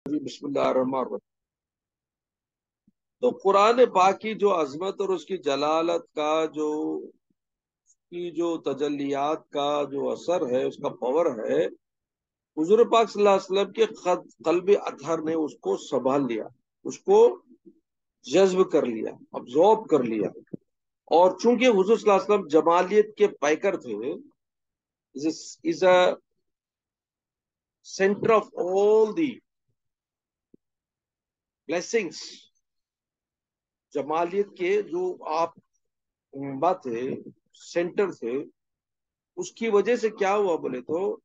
बिस्मिल्लाहिर्रहमानिर्रहीम। तो कुरान पाक की जो अजमत और उसकी जलालत का जो तजल्लियात का जो असर है, उसका पावर है, हुजूर पाक सल्लल्लाहु अलैहि वसल्लम के कल्ब अतहर ने उसको संभाल लिया, उसको जज्ब कर लिया, अब्जॉर्ब कर लिया। और चूंकि हुजूर सल्लल्लाहु अलैहि वसल्लम जमालियत के पैकर थे, is a centre of all the blessings. जमालियत के जो आप थे, सेंटर थे, उसकी वजह से क्या हुआ बोले तो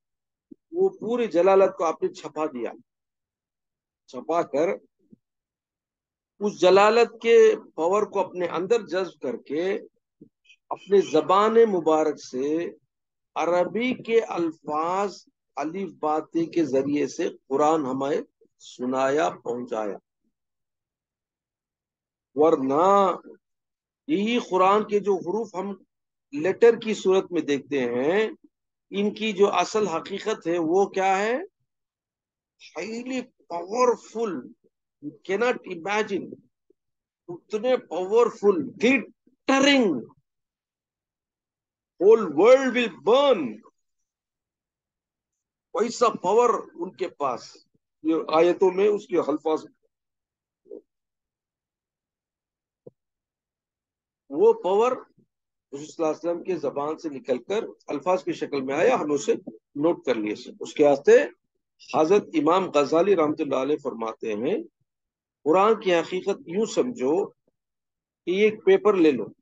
वो पूरी जलालत को आपने छपा दिया। छपा कर उस जलालत के पावर को अपने अंदर जज्ब करके अपने जबान मुबारक से अरबी के अल्फाज अलिफ बाती के जरिए से कुरान हमें सुनाया, पहुंचाया। वरना यही कुरान के जो हुरूफ हम लेटर की सूरत में देखते हैं, इनकी जो असल हकीकत है वो क्या है? Highly powerful, you cannot imagine. उतने powerful, glittering, whole world will burn, वैसा पावर उनके पास। ये आयतों में उसके अल्फाज, वो पावर वसल्लम के जबान से निकलकर अल्फाज की शक्ल में आया, हमने उसे नोट कर लिए। उसके वास्ते हजरत इमाम गजाली रहमतुल्लाह अलैह फरमाते हैं, कुरान की हकीकत यूं समझो कि एक पेपर ले लो,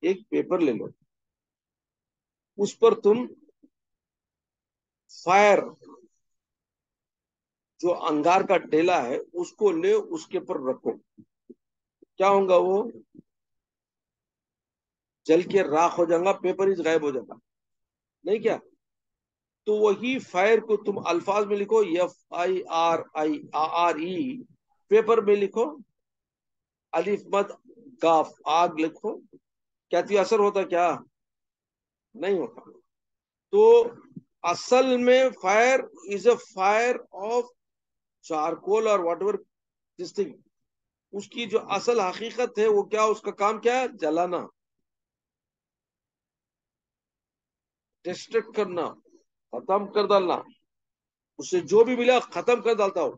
एक पेपर ले लो, उस पर तुम फायर, जो अंगार का टेला है, उसको ले, उसके ऊपर रखो। क्या होगा? वो जल के राख हो जाएगा, पेपर ही गायब हो जाएगा, नहीं क्या? तो वही फायर को तुम अल्फाज में लिखो, FIRI, पेपर में लिखो, अलिफ मद काफ आग लिखो। क्या थी असर होता? क्या नहीं होता। तो असल में fire is a fire of charcoal और वट एवर दिस थिंग। उसकी जो असल हकीकत है वो क्या, उसका काम क्या है? जलाना, डिस्ट्रक्ट करना, खत्म कर डालना। उससे जो भी मिला खत्म कर डालता हो।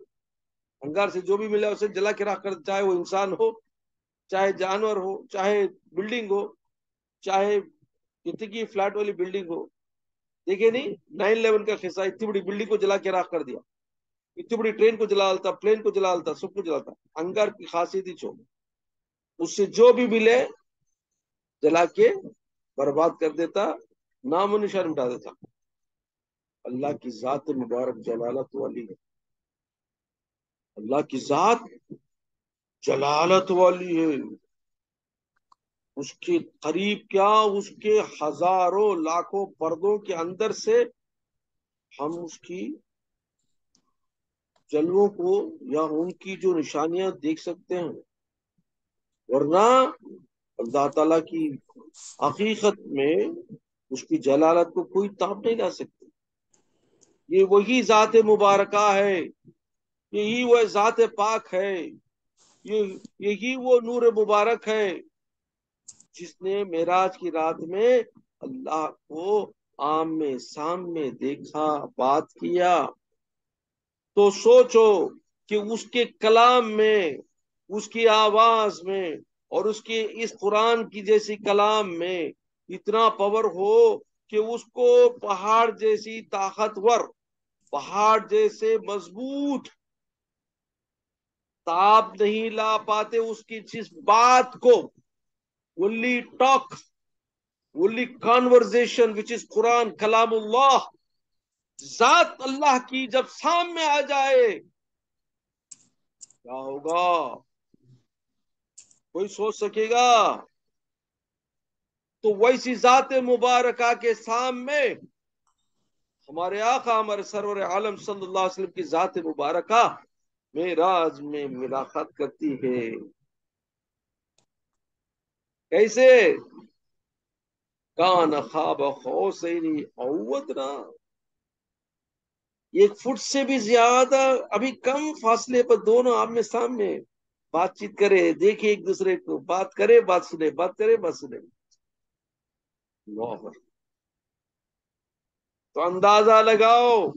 अंगार से जो भी मिला उसे जला के रख कर, चाहे वो इंसान हो, चाहे जानवर हो, चाहे बिल्डिंग हो, चाहे कितनी की फ्लैट वाली बिल्डिंग हो। देखिए नहीं, 9/11 का किस्सा, इतनी बड़ी बिल्डिंग को जला के राख कर दिया, इतनी बड़ी ट्रेन को जला डालता, प्लेन को जला डालता, सब कुछ जलाता। अंगार की खासियत ही छो, उससे जो भी मिले जला के बर्बाद कर देता, नामो निशान मिटा देता। अल्लाह की जात मुबारक जलालत वाली है, अल्लाह की जात जलालत वाली है। उसके करीब क्या, उसके हजारों लाखों पर्दों के अंदर से हम उसकी जलवों को या उनकी जो निशानियां देख सकते हैं। वरना अल्लाह ताला की हकीकत में उसकी जलालत को कोई ताप नहीं ला सकती। ये वही जात मुबारका है, यही वह जात पाक है, ये यही वो नूर मुबारक है जिसने मेराज की रात में अल्लाह को आमने सामने देखा, बात किया। तो सोचो कि उसके कलाम में, उसकी आवाज में और उसके इस कुरान की जैसी कलाम में इतना पावर हो कि उसको पहाड़ जैसी ताकतवर, पहाड़ जैसे मजबूत ताप नहीं ला पाते उसकी जिस बात को, only talk, only conversation which is Quran कलामुल्लाह, जात अल्लाह की जब सामने आ जाए क्या होगा? कोई सोच सकेगा? तो वैसी जात मुबारका के सामने हमारे आका, हमारे सरवर आलम सल्लल्लाहु अलैहि वसल्लम की जात मुबारका मेराज में मुलाकात करती है। कैसे? कान ख्वाब खौसैनी औ अदना, 1 फुट से भी ज्यादा, अभी कम फासले पर दोनों आमने सामने बातचीत करे, देखे एक दूसरे को, बात करे बात सुने, बात करे बात सुने। अल्लाह अकबर। तो अंदाजा लगाओ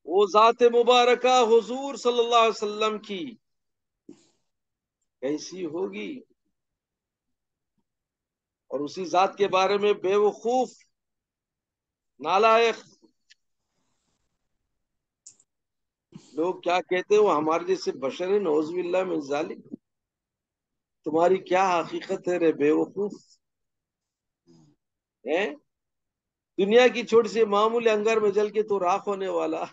वो जात मुबारका हुजूर सल्लल्लाहु अलैहि वसल्लम की कैसी होगी। और उसी जात के बारे में बेवकूफ, नालायक लोग क्या कहते हैं, वो हमारे जैसे बशर है, नौजुबिल्लाह मिन जालिक। तुम्हारी क्या हकीकत है रे बेवकूफ, है? दुनिया की छोटी सी मामूली अंगार में जल के तो राख होने वाला,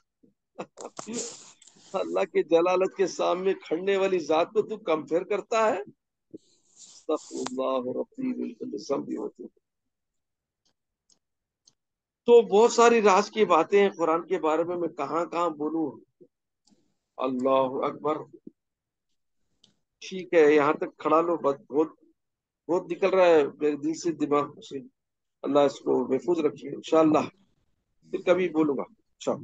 अल्लाह के जलालत के सामने खड़ने वाली जात को तू कंपेयर करता है। अस्तगफुरुल्लाह रब्बी बिल्कुल सब भी होती है। तो बहुत सारी राज की बातें हैं कुरान के बारे में, मैं कहाँ कहाँ बोलूं। अल्लाह अकबर। ठीक है, यहाँ तक खड़ा लो, बहुत बहुत निकल रहा है मेरे दिल से दिमाग से। अल्लाह इसको महफूज रखिए इंशाअल्लाह, फिर कभी बोलूंगा। अच्छा,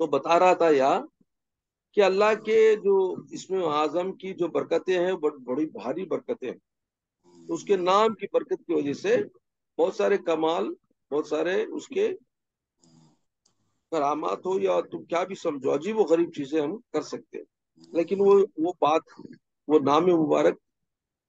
तो बता रहा था यार कि अल्लाह के जो इसमें आजम की जो बरकतें हैं, बड़ी भारी बरकतें हैं। तो उसके नाम की बरकत की वजह से बहुत सारे कमाल, बहुत सारे उसके करामात हो या तुम क्या भी समझो, अजीब व गरीब चीजें हम कर सकते हैं। लेकिन वो बात, वो नाम मुबारक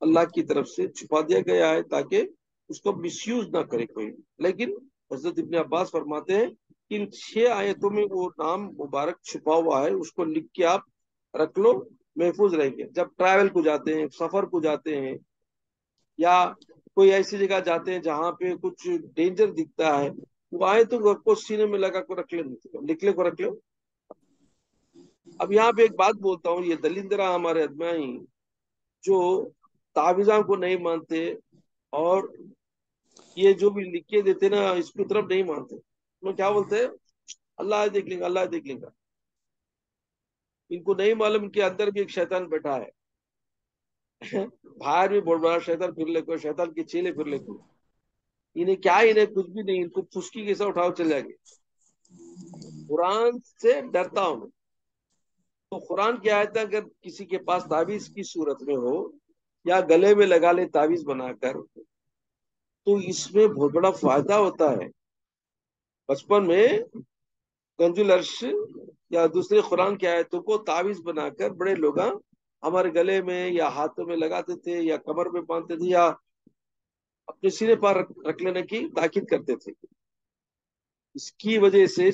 अल्लाह की तरफ से छुपा दिया गया है ताकि उसको मिसयूज ना करे कोई। लेकिन हजरत इब्ने अब्बास फरमाते हैं कि इन 6 आयतों में वो नाम मुबारक छुपा हुआ है, उसको लिख के आप रख लो, महफूज रहेंगे। जब ट्रैवल को जाते हैं, सफर को जाते हैं, या कोई ऐसी जगह जाते हैं जहां पे कुछ डेंजर दिखता है, वो आए तो को सीने में लगा को रख ले, लिख ले को रख लो। अब यहाँ पे एक बात बोलता हूँ, ये दलिंदरा हमारे अजमाई जो ताविजा को नहीं मानते, और ये जो भी लिख के देते ना इसकी तरफ नहीं मानते, तो क्या बोलते हैं, अल्लाह देख लेंगे, अल्लाह देख लेंगे। इनको नहीं मालूम कि अंदर भी एक शैतान बैठा है। बाहर भी बहुत बड़ा शैतान फिर ले को, शैतान के चेले फिर ले को, इन्हें क्या, इन्हें कुछ भी नहीं, इनको फुसकी कैसा उठाओ चल जाएंगे। कुरान से डरता हूं मैं। तो कुरान की आयत अगर किसी के पास ताबीज की सूरत में हो, या गले में लगा ले ताबीज बनाकर, तो इसमें बहुत बड़ा फायदा होता है। बचपन में कंजुल अर्श या दूसरे कुरान की आयतों को ताबीज बनाकर बड़े लोग हमारे गले में या हाथों में लगाते थे, या कमर में बांधते थे, या अपने सीने पर रख लेने की ताकीद करते थे। इसकी वजह से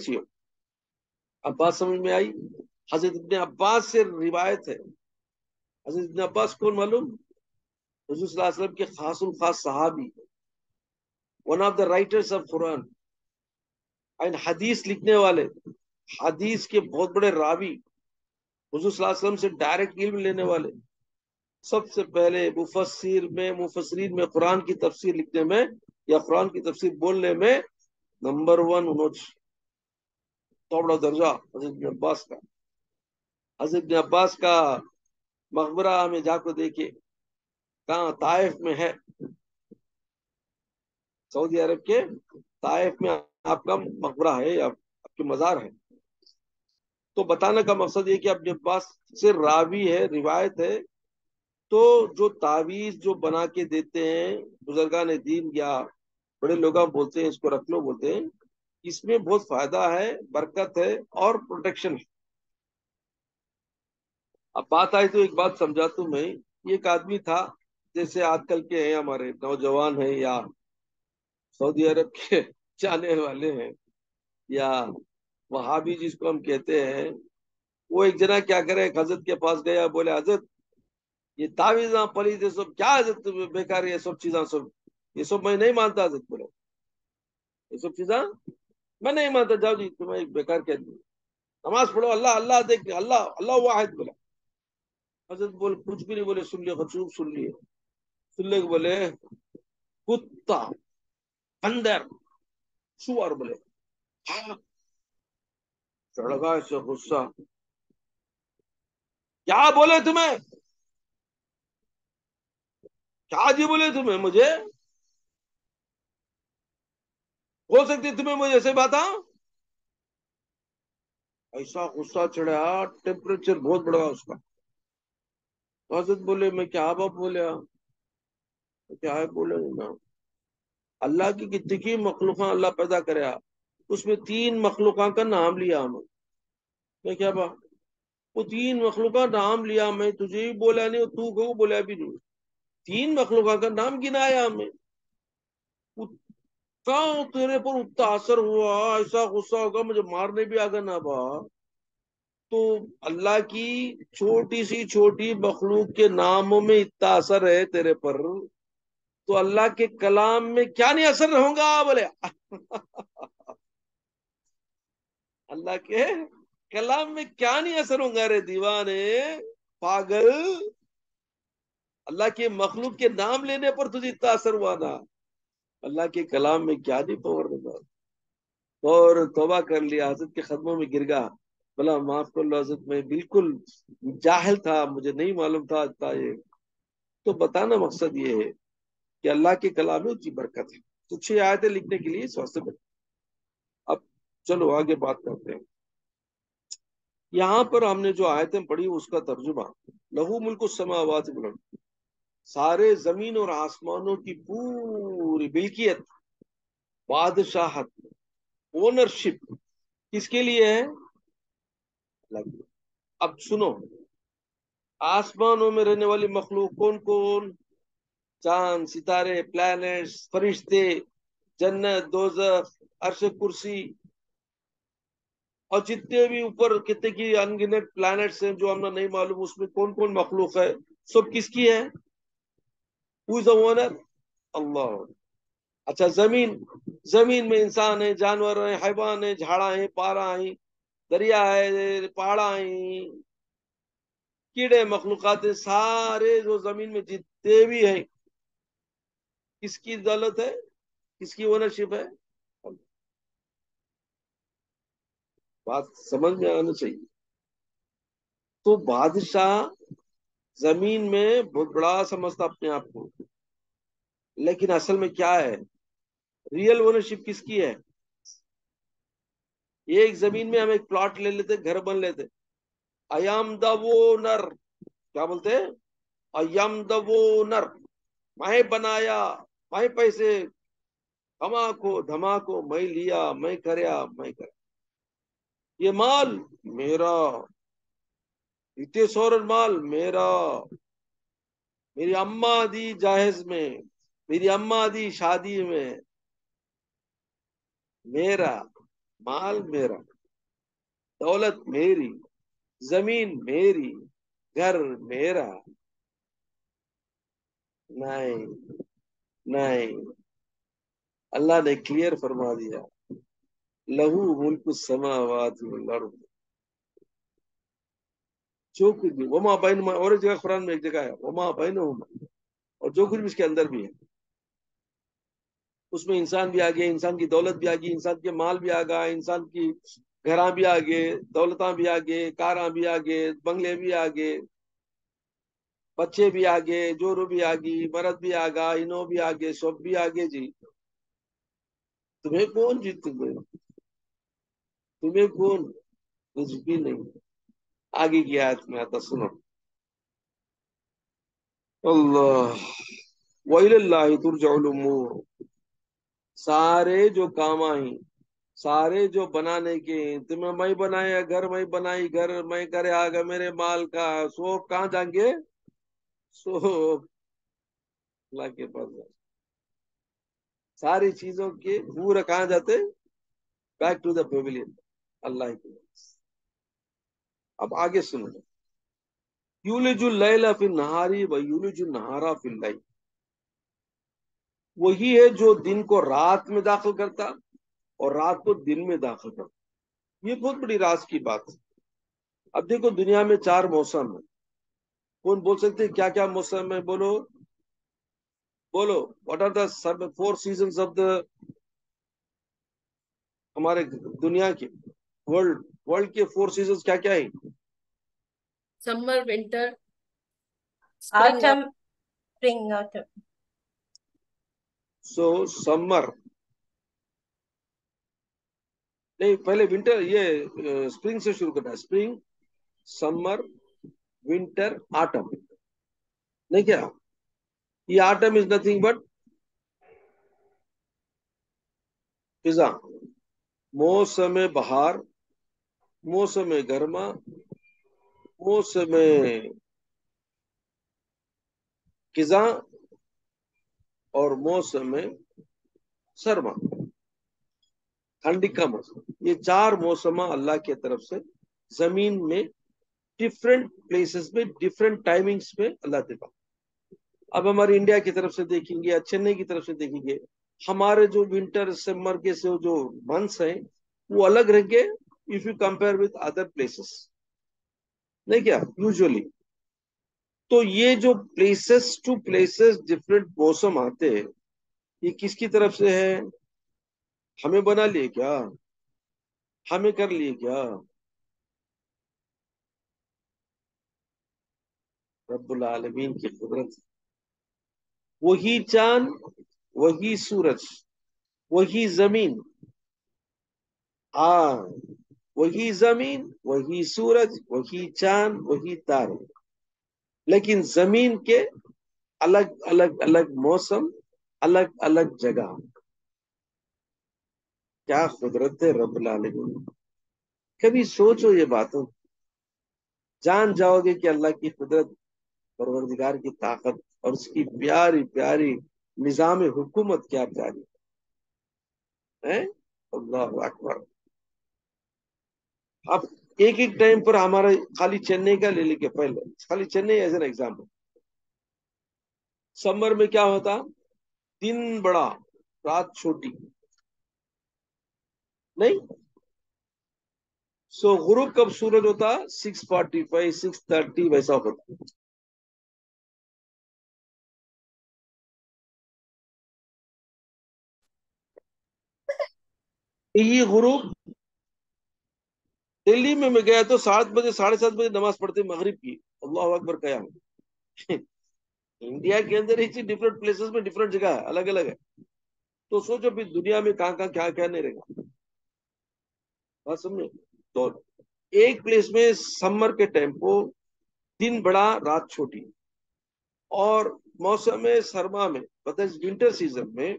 अब बात समझ में आई। हजरत इब्ने अब्बास से रिवायत है। हजरत इब्ने अब्बास कौन मालूम? हुजूर सल्लल्लाहु अलैहि वसल्लम के खासुल खास सहाबी, one of the writers of Quran and हदीस लिखने वाले, हदीस के बहुत बड़े रावी, हुजूर सल्लल्लाहु अलैहि वसल्लम से डायरेक्ट इल्म लेने वाले, सबसे पहले मुफस्सिरीन में कुरान की तफसीर लिखने में या कुरान की तफसीर बोलने में नंबर 1 उन्होंने, तो बड़ा दर्जा हजरत इब्ने अब्बास का। हजरत इब्ने अब्बास का मकबरा हमें जाकर देखे, कहाँ? ताइफ में है, सऊदी अरब के ताइफ में आपका मकबरा है या आपकी मजार है। तो बताने का मकसद ये कि अपने पास से रावी है, रिवायत है। तो जो तावीज जो बना के देते हैं बुजुर्गान दीन या बड़े लोग बोलते हैं, इसको रख लो बोलते हैं, इसमें बहुत फायदा है, बरकत है और प्रोटेक्शन है। अब बात आई तो एक बात समझाता हूं मैं। एक आदमी था, जैसे आजकल के हैं हमारे नौजवान हैं, या सऊदी अरब के जाने वाले हैं, या वहाबी जिसको हम कहते हैं, वो एक जना क्या करे, एक हजरत के पास गया, बोले हजरत ये तावीजा पली थे सब क्या, हजरत बेकार ये सब चीजा सब, ये सब मैं नहीं मानता हजरत। बोले ये सब चीजा मैं नहीं मानता, जाओ जी तुम्हें एक बेकार कह दी, नमाज पढ़ो, अल्लाह अल्लाह देख, अल्लाह अल्लाह वाहिद। बोला हजरत, बोले कुछ भी नहीं बोले, सुन लिया खूब सुन लिए। सुन ले बोले कुत्ता, बंदर, सुअर। बोले हाँ। चढ़ गया ऐसे गुस्सा, क्या बोले तुम्हें, क्या जी बोले तुम्हें मुझे, हो सकती तुम्हें मुझे ऐसे बात, हाँ? ऐसा गुस्सा चढ़ा, टेम्परेचर बहुत बढ़ा उसका। तो हजरत बोले, मैं क्या बाप बोले, क्या है बोले ना, अल्लाह की कितनी मखलूका अल्लाह पैदा करे, उसमें 3 मखलूका का नाम लिया हमें। मैं क्या बात, वो 3 मखलूका नाम लिया, मैं तुझे ही बोला नहीं और तू को बोला भी नहीं। 3 मखलूका का नाम गिनाया हमें। उतना तेरे पर उतना असर हुआ, ऐसा गुस्सा होगा मुझे मारने भी आगा ना बा। तो अल्लाह की छोटी सी छोटी मखलूक के नामों में इतना असर है तेरे पर, तो अल्लाह के कलाम में क्या नहीं असर होगा बोले। अल्लाह के कलाम में क्या नहीं असर होगा रे दीवाने, पागल। अल्लाह के मखलूक के नाम लेने पर तुझे इतना असर हुआ ना, अल्लाह के कलाम में क्या नहीं पावर होगा। और तौबा कर लिया, हजरत के कदमों में गिर गया, बोला माफ कर लो हजरत, मैं बिल्कुल जाहिल था, मुझे नहीं मालूम था इतना ये। तो बताना मकसद ये है कि अल्लाह के कलाम में उतनी बरकत है। तो 6 आयतें लिखने के लिए स्वास्थ्य बन। अब चलो आगे बात करते हैं। यहाँ पर हमने जो आयतें पढ़ी उसका तर्जुमा, लहू मुल्क समावात वल अर्द, सारे जमीन और आसमानों की पूरी बिल्कियत, बादशाहत, ओनरशिप किसके लिए है? अल्लाह के लिए। अब सुनो, आसमानों में रहने वाली मखलूक कौन कौन? चांद, सितारे, प्लैनेट्स, फरिश्ते, जन्नत, दोजख, अर्श कुर्सी, और जितने भी ऊपर कितने की अनगिनत प्लैनेट्स हैं जो हमें नहीं मालूम, उसमें कौन कौन मखलूक है, सब किसकी है? Who is the owner? अल्लाह। अच्छा, जमीन, जमीन में इंसान है, जानवर है, हैवान है, झाड़ा है, पारा है, दरिया है, पहाड़ा है, कीड़े मखलूकात है, सारे जो जमीन में जितने भी हैं, किसकी दौलत है, किसकी ओनरशिप है? बात समझ में आना चाहिए। तो बादशाह जमीन में बहुत बड़ा समझता अपने आप को, लेकिन असल में क्या है? रियल ओनरशिप किसकी है? एक जमीन में हम एक प्लॉट ले लेते, घर बन लेते, आई एम द ओनर, क्या बोलते हैं? आई एम द ओनर, मैं बनाया, मैं पैसे धमाको धमाको मैं लिया, मैं करया, मैं कर, ये माल मेरा, इतने सौर माल मेरा, मेरी अम्मा दी जहेज में, मेरी अम्मा दी शादी में, मेरा माल मेरा, दौलत मेरी, जमीन मेरी, घर मेरा। नहीं, नहीं, अल्लाह ने क्लियर फरमा दिया, लहू मुल्क समावात वल अर्द, जो कुछ भी वमा बैन, और एक जगह कुरान में एक जगह है वमा बैन, और जो कुछ भी इसके अंदर भी है, उसमें इंसान भी आ गया, इंसान की दौलत भी आ गई, इंसान के माल भी आ गया, इंसान की घरा भी आ गए, दौलतां भी आ गए, कारा भी आ गए, बंगले भी आ गए, बच्चे भी आ गए, जोरू भी आ गई, मर्द भी आ गया, इनो भी आ गए, सब भी आ गए जी। तुम्हें कौन जीत, तुम्हें कौन? कुछ भी नहीं। आगे की आयत में आता, सुनो, अल्लाह, वइलल्लाहि तुरजउल उमूर, सारे जो काम आई, सारे जो बनाने के, तुम्हें मैं बनाया घर, मैं बनाई घर, मैं करे आगा मेरे माल का, सो कहाँ जाएंगे? सो अल्लाह के पास जाए। सारी चीजों के पूरा कहाँ जाते? बैक टू द पेविलियन, अल्लाह के पास। अब आगे सुनो, यूलिजुल लैला फिन नहारी व यूलिजुल नहारा फिल लैल, वही है जो दिन को रात में दाखिल करता और रात को दिन में दाखिल करता। ये बहुत बड़ी राज की बात है। अब देखो, दुनिया में 4 मौसम है। कौन बोल सकते हैं क्या क्या मौसम है? बोलो, बोलो, what are the 4 seasons of the, हमारे दुनिया के, वर्ल्ड, वर्ल्ड के 4 सीजन्स क्या क्या है? Summer, winter, spring. autumn, spring, autumn. सो समर, नहीं, पहले विंटर, ये स्प्रिंग से शुरू करना है। Spring, summer, winter, autumn. नहीं क्या? ये ऑटम इज नथिंग बट फिजा, मौसम बहार, मौसम गर्मा, मौसम खिजा, और मौसम सरमा, ठंडी का मौसम। ये चार मौसम अल्लाह की तरफ से जमीन में डिफरेंट प्लेसेस में डिफरेंट टाइमिंग्स में अल्लाह देता। अब हमारे इंडिया की तरफ से देखेंगे या चेन्नई की तरफ से देखेंगे, हमारे जो विंटर समर के जो मंथ्स हैं वो अलग रहेंगे if you compare with other places. नहीं क्या? यूजुअली तो ये जो प्लेसेस टू प्लेसेस डिफरेंट मौसम आते हैं, ये किसकी तरफ से है? हमें बना लिए क्या? हमें कर लिए क्या? रब्बुल आलमीन की कुदरत। वही चांद, वही सूरज, वही जमीन। हाँ, वही जमीन, वही सूरज, वही चांद, वही तारे, लेकिन जमीन के अलग अलग अलग मौसम, अलग अलग जगह। क्या कुदरत है रब्बुल आलमीन। कभी सोचो ये बातों, जान जाओगे कि अल्लाह की कुदरत, परवरदिगार की ताकत और उसकी प्यारी प्यारी निजाम हुकूमत क्या प्यारी है। अल्लाह अकबर। अब एक एक टाइम पर हमारा, खाली चेन्नई का ले लेके पहले, खाली Chennai as an example. Summer में क्या होता? दिन बड़ा, रात छोटी। नहीं? सो गुरूब कब सूरज होता? 6:45, 6:30 वैसा होता। ये गुरूब, दिल्ली में मैं गया तो 7 बजे, 7:30 बजे नमाज पढ़ते मगरिब की। अल्लाह अकबर कया। इंडिया के अंदर ही डिफरेंट प्लेसेस में डिफरेंट जगह है, अलग अलग है। तो सोचो फिर दुनिया में कहाँ कहाँ क्या क्या नहीं रहेगा। बात समझे? तो एक प्लेस में समर के टाइम को दिन बड़ा, रात छोटी, और मौसम सरमा में, मतलब विंटर सीजन में,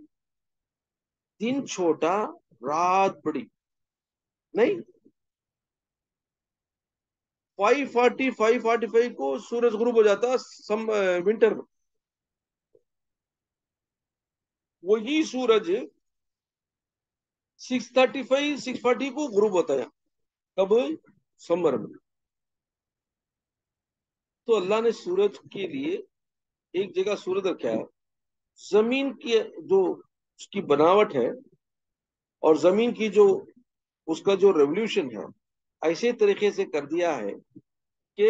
दिन छोटा, रात बड़ी। नहीं, 5:40, 5:45 को सूरज गुरूब हो जाता विंटर में। वही सूरज 6:35, 6:40 को गुरूब होता है। कब? समर में। तो अल्लाह ने सूरज के लिए एक जगह सूरज रखा है। जमीन की जो उसकी बनावट है और जमीन की जो उसका जो रेवोल्यूशन है, ऐसे तरीके से कर दिया है कि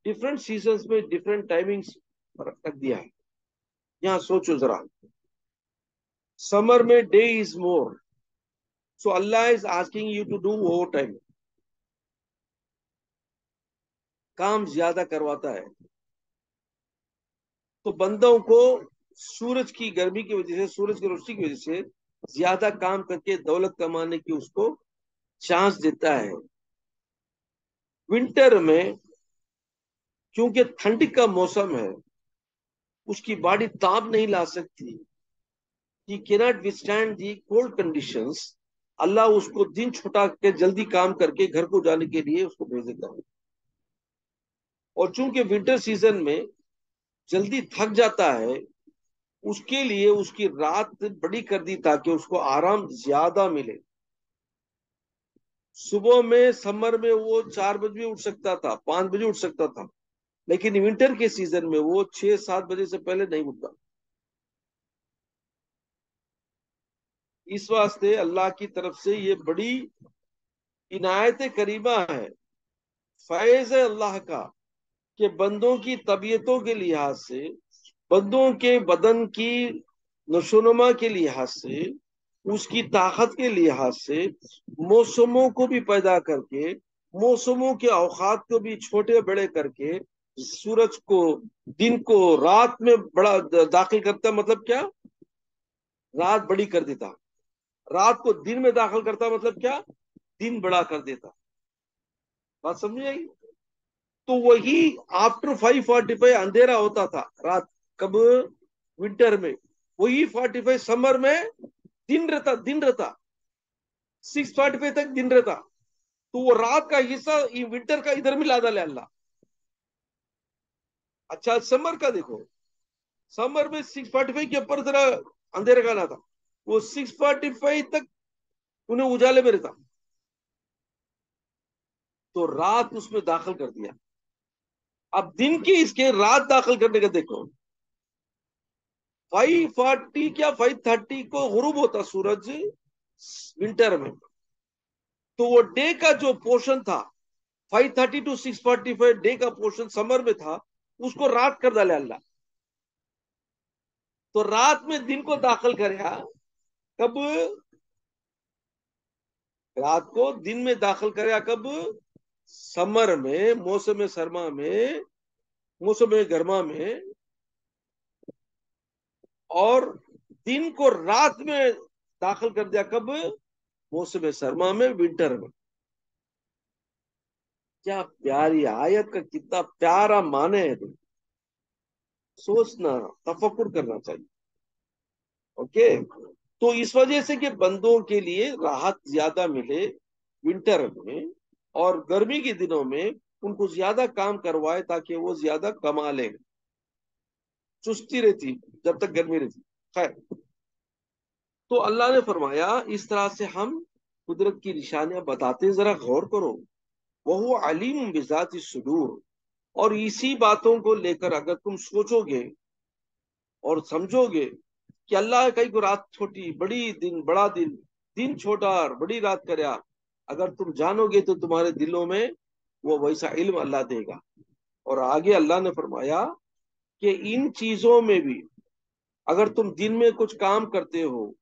डिफरेंट सीजन्स में डिफरेंट टाइमिंग्स रख दिया है। यहाँ सोचो जरा, समर में day is more, so Allah is asking you to do over time. काम ज्यादा करवाता है तो बंदों को सूरज की गर्मी की वजह से, सूरज की रोशनी की वजह से ज्यादा काम करके दौलत कमाने की उसको चांस देता है। विंटर में क्योंकि ठंडी का मौसम है, उसकी बॉडी ताप नहीं ला सकती, he cannot withstand the cold conditions. अल्लाह उसको दिन छुटा के जल्दी काम करके घर को जाने के लिए उसको भेज देता है। और चूंकि विंटर सीजन में जल्दी थक जाता है, उसके लिए उसकी रात बड़ी कर दी ताकि उसको आराम ज्यादा मिले। सुबह में समर में वो 4 बजे उठ सकता था, 5 बजे उठ सकता था, लेकिन विंटर के सीजन में वो 6-7 बजे से पहले नहीं उठता। इस वास्ते अल्लाह की तरफ से ये बड़ी इनायत करीमा है, फैज है अल्लाह का, कि बंदों की तबीयतों के लिहाज से, बंदों के बदन की नशोनुमा के लिहाज से, उसकी ताकत के लिहाज से मौसमों को भी पैदा करके, मौसमों के औकात को भी छोटे बड़े करके, सूरज को, दिन को रात में बड़ा दाखिल करता। मतलब क्या? रात बड़ी कर देता। रात को दिन में दाखिल करता मतलब क्या? दिन बड़ा कर देता। बात समझ आई? तो वही आफ्टर 5:45 अंधेरा होता था रात, कब? विंटर में। वही 45 समर में दिन रहता 6:45 तक दिन रहता। तो वो रात का हिस्सा ये विंटर का इधर मिला डाले अल्लाह। अच्छा समर का देखो, समर में 6:45 के ऊपर जरा अंधेरे का ना था, वो 6:45 तक उन्हें उजाले में रहता। तो रात उसमें दाखिल कर दिया। अब दिन की इसके रात दाखिल करने का देखो, 5:40 क्या 5:30 को गुरूब होता सूरज विंटर में। तो वो डे का जो पोर्शन था 5:30 टू 6:45 डे का पोर्शन समर में था, उसको रात कर डाले अल्लाह। तो रात में दिन को दाखिल करेगा कब? रात को दिन में दाखिल करेगा कब? समर में, मौसम सरमा में, मौसम गर्मा में। और दिन को रात में दाखिल कर दिया कब? मौसम सरमा में, विंटर में। क्या प्यारी आयत का कितना प्यारा माने है। तुम सोचना, तफक्कुर करना चाहिए। ओके। तो इस वजह से कि बंदों के लिए राहत ज्यादा मिले विंटर में, और गर्मी के दिनों में उनको ज्यादा काम करवाए ताकि वो ज्यादा कमा ले। चुस्ती रहती जब तक गर्मी रहती। खैर, तो अल्लाह ने फरमाया इस तरह से हम कुदरत की निशानियां बताते हैं, जरा गौर करो। वह अलीम बिजात सुदूर। और इसी बातों को लेकर अगर तुम सोचोगे और समझोगे कि अल्लाह कई को रात छोटी बड़ी दिन बड़ा दिन, दिन छोटा और बड़ी रात करया, अगर तुम जानोगे तो तुम्हारे दिलों में वो वैसा इल्म अल्लाह देगा। और आगे अल्लाह ने फरमाया कि इन चीजों में भी अगर तुम दिन में कुछ काम करते हो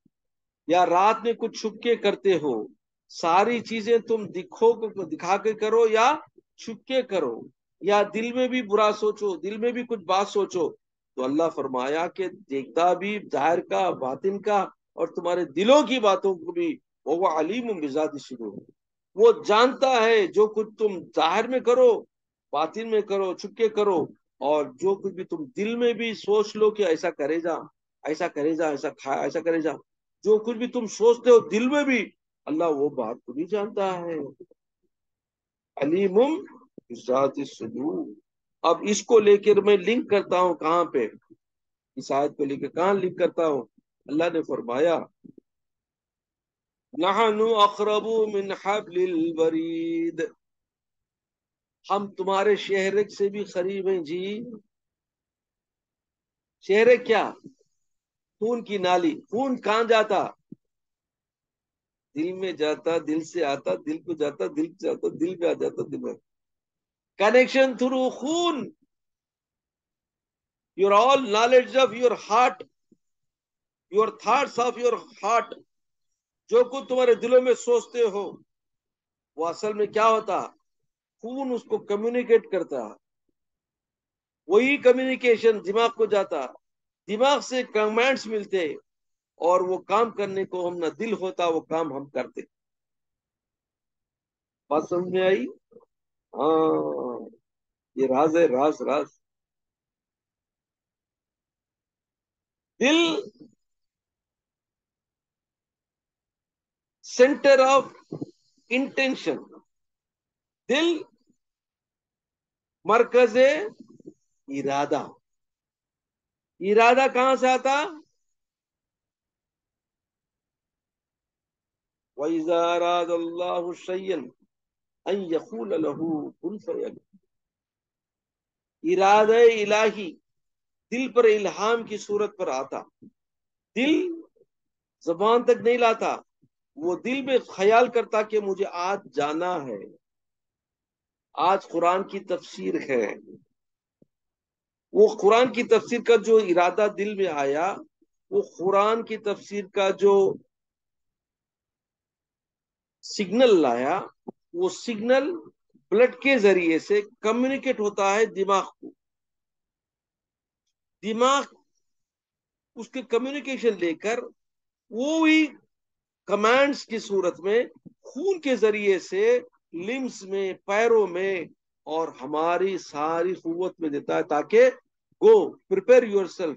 या रात में कुछ छुप के करते हो, सारी चीजें तुम दिखा के करो या छुप के करो, या दिल में भी बुरा सोचो, दिल में भी कुछ बात सोचो, तो अल्लाह फरमाया कि देखता भी जाहिर का बातिन का और तुम्हारे दिलों की बातों को भी। वो अलीम बिजात सुदूर, वो जानता है जो कुछ तुम जाहिर में करो, बातिन में करो, छुप के करो, और जो कुछ भी तुम दिल में भी सोच लो कि ऐसा करे जा, ऐसा करे जा, ऐसा खा ऐसा करे जा, जो कुछ भी तुम सोचते हो दिल में भी, अल्लाह वो बात को भी जानता है। अलीमुम बिज़ाति सुदूर। अब इसको लेकर मैं लिंक करता हूं कहां पे? इस आयत को लेकर कहां लिंक करता हूं? अल्लाह ने फरमाया नहनु अक़रबु मिन हब्लिल वरीद। हम तुम्हारे शहर से भी करीब हैं जी। शहर क्या? खून की नाली। खून कहां जाता? दिल में जाता, दिल से आता, दिल को जाता, दिल से जाता, दिल पे आ जाता, दिल में कनेक्शन थ्रू खून। Your all knowledge of your heart, your thoughts of your heart, जो कुछ तुम्हारे दिलों में सोचते हो वो असल में क्या होता? खून उसको कम्युनिकेट करता। वही कम्युनिकेशन दिमाग को जाता, दिमाग से कमेंट्स मिलते, और वो काम करने को हम ना दिल होता, वो काम हम करते। बात समझ में आई? हाँ, ये राज है, राज राज। दिल सेंटर ऑफ इंटेंशन, दिल मरकज इरादा। इरादा कहां से आता? वइज़ा अरादल्लाहु शय्यन अन यक़ूल लहू कुन फयकून। इरादा इलाही दिल पर इल्हाम की सूरत पर आता। दिल जबान तक नहीं लाता, वो दिल में ख्याल करता कि मुझे आज जाना है, आज कुरान की तफसीर है। वो कुरान की तफसीर का जो इरादा दिल में आया, वो कुरान की तफसीर का जो सिग्नल लाया, वो सिग्नल ब्लड के जरिए से कम्युनिकेट होता है दिमाग को। दिमाग उसके कम्युनिकेशन लेकर वो ही कमांड्स की सूरत में खून के जरिए से लिम्स में, पैरों में और हमारी सारी कुव्वत में देता है, ताकि गो प्रिपेयर योरसेल्फ,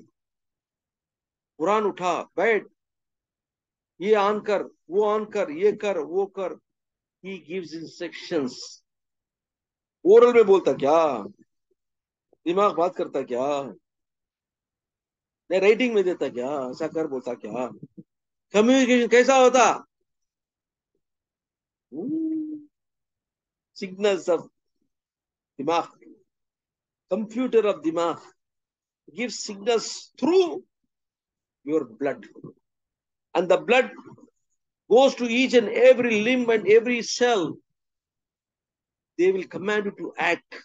कुरान उठा, बैठ, ये ऑन कर, वो ऑन कर, ये कर, वो कर। He gives instructions. ओरल में बोलता क्या, दिमाग बात करता क्या, नहीं राइटिंग में देता क्या, ऐसा कर बोलता क्या, कम्युनिकेशन कैसा होता, सिग्नल्स ऑफ दिमाग, कंप्यूटर ऑफ दिमाग gives signals through your blood, and the blood goes to each and every limb and every cell. They will command you to act.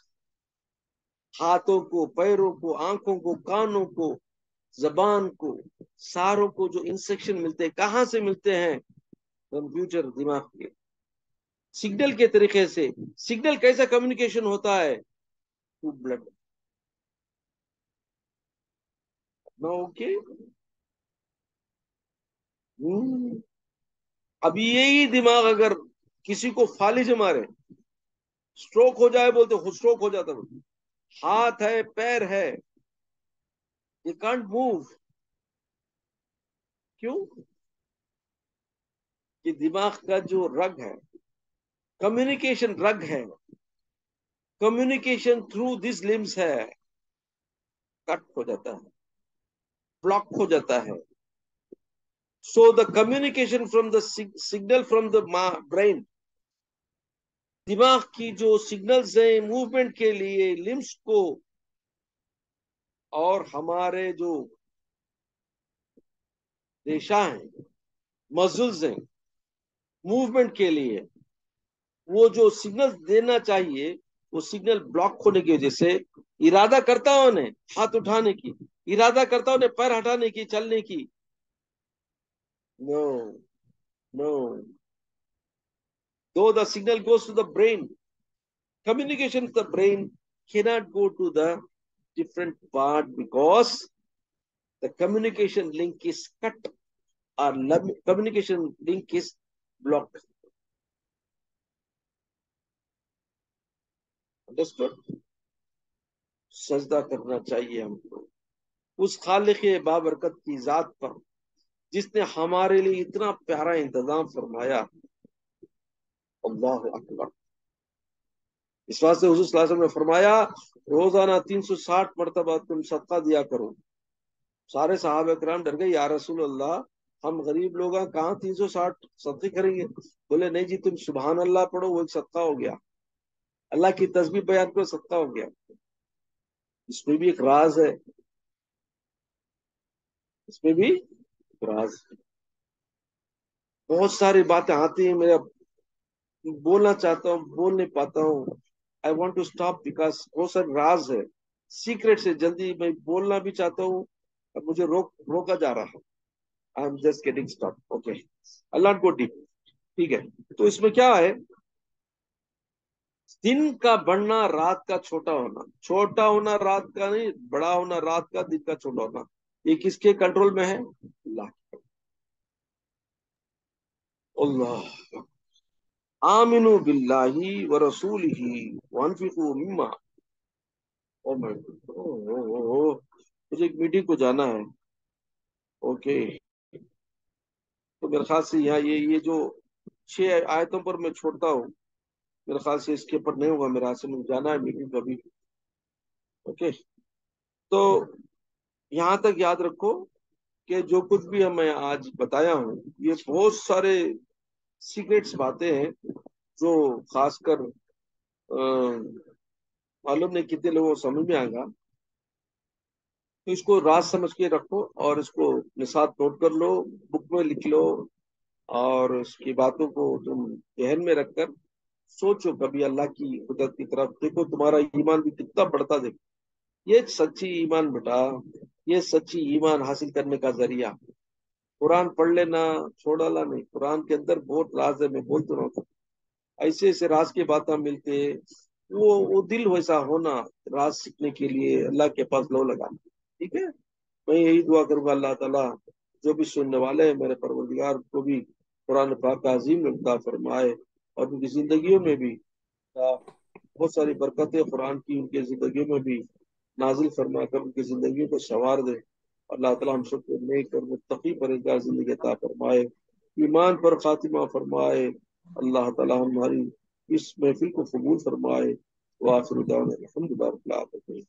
हाथों को, पैरों को, आंखों को, कानों को, जबान को, सारों को जो इंस्ट्रक्शन मिलते हैं, कहां से मिलते हैं? कंप्यूटर दिमाग के सिग्नल के तरीके से। सिग्नल कैसा कम्युनिकेशन होता है? To blood. ओके। अब यही दिमाग अगर किसी को फालिज मारे, स्ट्रोक हो जाए, बोलते स्ट्रोक हो जाता है, हाथ है, पैर है, ये कांट मूव। क्यों? कि दिमाग का जो रग है, कम्युनिकेशन रग है, कम्युनिकेशन थ्रू दिस लिम्स है, कट हो जाता है, ब्लॉक हो जाता है। So the communication from the signal from the brain, दिमाग की जो सिग्नल्स हैं मूवमेंट के लिए लिम्स को, और हमारे जो रेशा है, मसल्स हैं, मूवमेंट के लिए वो जो सिग्नल देना चाहिए, वो सिग्नल ब्लॉक होने की वजह से इरादा करता हूं ने हाथ उठाने की, इरादा करता हूं ने पैर हटाने की, चलने की, no, no. Though the signal goes to the brain, communication the brain cannot go to the different part because the communication link is cut, or communication link is blocked. Understood? सजदा करना चाहिए हमको उस खालिक बाबरकत की जात पर, जिसने हमारे लिए इतना प्यारा इंतजाम फरमाया। अल्लाह अकबर। इस वास्ते हुजूर सल्लल्लाहु अलैहि वसल्लम ने फरमाया, रोजाना 360 मरतबा तुम सदका दिया करो। सारे सहाबा किराम डर गए, या रसूल अल्लाह, हम गरीब लोग हैं, कहाँ 360 सदके करेंगे? बोले नहीं जी, तुम सुभान अल्लाह पढ़ो, वो एक सदका हो गया। अल्लाह की तस्बीह बयान करो, सदका हो गया। इसमें भी एक राज है, इसमें भी राज है। बहुत सारी बातें आती हैं, मेरा बोलना चाहता हूँ, बोल नहीं पाता हूँ। I want to stop because बहुत सारे राज है, सीक्रेट से जल्दी मैं बोलना भी चाहता हूँ, अब मुझे रोका जा रहा है। I am just getting stop. Okay, Allah go deep. ठीक है, तो इसमें क्या है? दिन का बढ़ना, रात का छोटा होना, छोटा होना रात का नहीं, बड़ा होना रात का, दिन का छोटा होना, ये किसके कंट्रोल में है? अल्लाह। अल्लाह। आमिनु बिल्लाहि व रसूलिही व अनफिकू मिम्मा। ओ माय गॉड, मुझे एक मीटिंग को जाना है। ओके, तो मेरे ख्याल से यहाँ ये जो 6 आयतों पर मैं छोड़ता हूँ, मेरे ख्याल से इसके ऊपर नहीं होगा, मेरे हाथ से, मुझे जाना है मीटिंग कभी। ओके, तो यहाँ तक याद रखो कि जो कुछ भी मैं आज बताया हूँ, ये बहुत सारे सीक्रेट्स बातें हैं, जो खासकर मालूम नहीं कितने लोगों को समझ में आएगा। तो इसको राज समझ के रखो, और इसको अपने साथ नोट कर लो, बुक में लिख लो, और उसकी बातों को तुम जहन में रखकर सोचो, कभी अल्लाह की कुदरत की तरफ देखो, तुम्हारा ईमान भी कितना बढ़ता देखो। ये सच्ची ईमान बेटा, ये सच्ची ईमान हासिल करने का जरिया। कुरान पढ़ लेना, छोड़ डाला नहीं, कुरान के अंदर बहुत राज है, मैं बोल तो रहा हूँ। ऐसे ऐसे राज की बातें मिलते, वो दिल वैसा होना, राज सीखने के लिए अल्लाह के पास लो लगाना। ठीक है, मैं यही दुआ करूंगा, अल्लाह ताला जो भी सुनने वाले हैं, मेरे परवरदिगार को भी कुरान पाक का अजीम इल्का फरमाए और उनकी जिंदगियों में भी बहुत सारी बरकतें कुरान की उनकी जिंदगियों में भी नाजिल फरमाकर उनकी जिंदगियों को संवार दे। अल्लाह ताला हम सबको नेक और मुत्तकी परहेज़गार जिंदगी अता फरमाए, ईमान पर खातिमा फरमाए। अल्लाह ताला हमारी इस महफिल को कबूल फरमाए। वाखिर दावाना अल्हम्दुलिल्लाह रब्बिल आलमीन।